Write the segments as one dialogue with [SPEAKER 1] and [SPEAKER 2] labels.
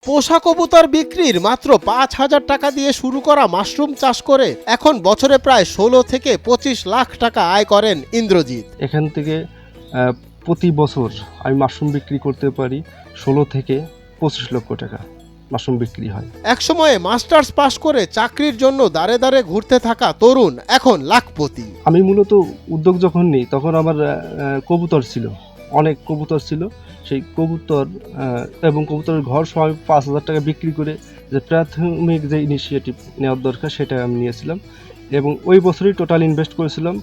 [SPEAKER 1] পোষা কবুতর বিক্রির মাত্র ৫,০০০ টাকা দিয়ে শুরু করা মাশরুম চাষ করে এখন বছরে প্রায় ১৬ থেকে ২৫ লাখ টাকা আয় করেন ইন্দ্রজিৎ।
[SPEAKER 2] এখান থেকে প্রতি বছর আমি মাশরুম বিক্রি করতে পারি ১৬ থেকে ২৫ লক্ষ টাকা মাশরুম বিক্রি হয়।
[SPEAKER 1] একসময়ে মাস্টার্স পাশ করে চাকরির জন্য দাঁড়ে দাঁড়ে ঘুরতে থাকা তরুণ এখন লাখপতি।
[SPEAKER 2] আমি মূলত উদ্যোগ যখন নিই তখন আমার কবুতর ছিল, অনেক কবুতর ছিল। সেই কবুতর এবং কবুতরের ঘর সহ আমি ৫,০০০ টাকা বিক্রি করে যে প্রাথমিক যে ইনিশিয়েটিভ নেওয়ার দরকার সেটা আমি নিয়েছিলাম এবং ওই বছরই টোটাল ইনভেস্ট করেছিলাম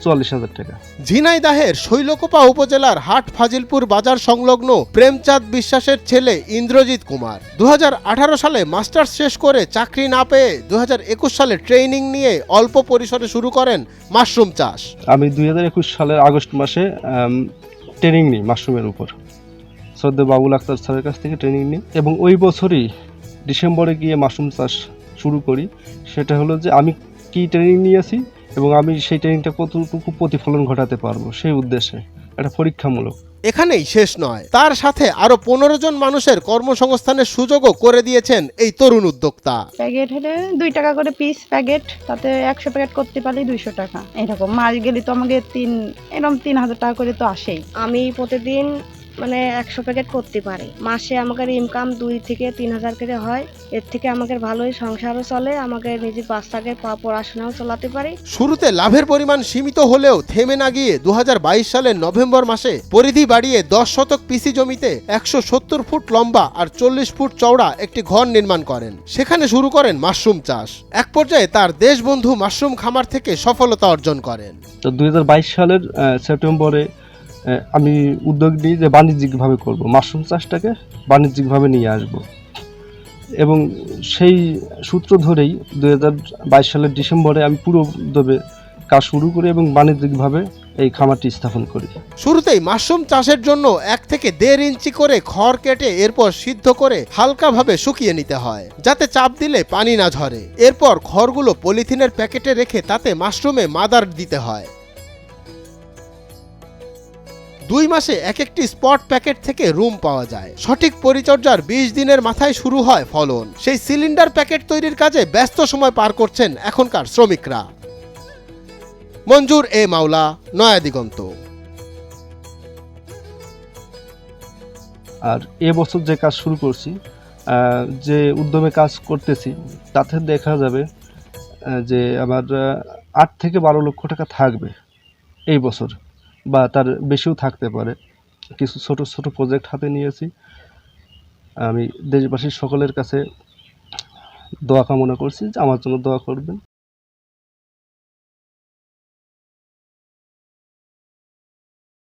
[SPEAKER 2] ৪৪,০০০ টাকা।
[SPEAKER 1] ঝিনাইদহের শৈলকুপা উপজেলার হাট ফাজিলপুর বাজার সংলগ্ন প্রেমচাঁদ বিশ্বাসের ছেলে ইন্দ্রজিৎ কুমার ২০১৮ সালে মাস্টার্স শেষ করে চাকরি না পেয়ে ২০২১ সালে ট্রেনিং নিয়ে অল্প পরিসরে শুরু করেন মাশরুম চাষ।
[SPEAKER 2] আমি ২০২১ সালের আগস্ট মাসে ট্রেনিং নিই মাশরুমের উপর, শ্রদ্ধা বাবুল আক্তার স্যারের কাছ থেকে ট্রেনিং নিই এবং ওই বছরই ডিসেম্বরে গিয়ে মাশরুম চাষ শুরু করি। সেটা হলো যে আমি কি ট্রেনিং নিয়েছি এবং আমি সেই ট্রেনিংটা কতটুকু প্রতিফলন ঘটাতে পারবো সেই উদ্দেশ্যে একটা পরীক্ষামূলক।
[SPEAKER 1] এখানেই শেষ নয়, তার সাথে আরো ১৫ জন মানুষের কর্মসংস্থানের সুযোগও করে দিয়েছেন এই তরুণ উদ্যোক্তা।
[SPEAKER 3] প্যাকেট হলে ২ টাকা করে পিস প্যাকেট, তাতে ১০০ প্যাকেট করতে পারলে ২০০ টাকা। এরকম মাস গেলে তো আমাকে ৩,০০০ টাকা করে তো আসেই।
[SPEAKER 4] আমি প্রতিদিন ১০০ প্যাকেট করতে পারি। মাসে আমাদের ইনকাম ২ থেকে ৩,০০০ করে হয়। এর থেকে আমাদের ভালোই সংসারও চলে, আমাকে নিজের বাচ্চাকে পড়াশোনাও চালাতে পারি।
[SPEAKER 1] শুরুতে লাভের পরিমাণ সীমিত হলেও থেমে না গিয়ে ২০২২ সালের নভেম্বর মাসে পরিধি বাড়িয়ে ১০ শতক পিসি জমিতে ১৭০ ফুট লম্বা আর ৪০ ফুট চওড়া একটি ঘর নির্মাণ করেন। সেখানে শুরু করেন মাশরুম চাষ। এক পর্যায়ে তার দেশবন্ধু মাশরুম খামার থেকে সফলতা অর্জন করেন।
[SPEAKER 2] তো ২০২২ সালের সেপ্টেম্বরে আমি উদ্যোগ নিই যে বাণিজ্যিকভাবে করব, মাশরুম চাষটাকে বাণিজ্যিকভাবে নিয়ে আসব এবং সেই সূত্র ধরেই ২০২২ সালের ডিসেম্বরে আমি পুরো উদ্যোগে কাজ শুরু করি এবং বাণিজ্যিকভাবে এই খামারটি স্থাপন করি।
[SPEAKER 1] শুরুতেই মাশরুম চাষের জন্য ১ থেকে ১.৫ ইঞ্চি করে খড় কেটে এরপর সিদ্ধ করে হালকাভাবে শুকিয়ে নিতে হয় যাতে চাপ দিলে পানি না ঝরে। এরপর খড়গুলো পলিথিনের প্যাকেটে রেখে তাতে মাশরুমে মাদার দিতে হয়। ২ মাসে এক একটি স্পট প্যাকেট থেকে রুম পাওয়া যায়। সঠিক পরিচর্যার ২০ দিনের মাথায় শুরু হয় ফলন। সেই সিলিন্ডার প্যাকেট তৈরির কাজে ব্যস্ত সময় পার করছেন এখনকার শ্রমিকরা। মঞ্জুর এ মাওলা, নয়া দিগন্ত।
[SPEAKER 2] আর এবছর যে কাজ শুরু করছি, যে উদ্যমে কাজ করতেছি তাতে দেখা যাবে যে আমার ৮ থেকে ১২ লক্ষ টাকা থাকবে এই বছর, বা তার বেশিও থাকতে পারে। কিছু ছোট ছোট প্রজেক্ট হাতে নিয়েছি। আমি দেশবাসীর সকলের কাছে দোয়া কামনা করছি যে আমার জন্য দোয়া করবেন।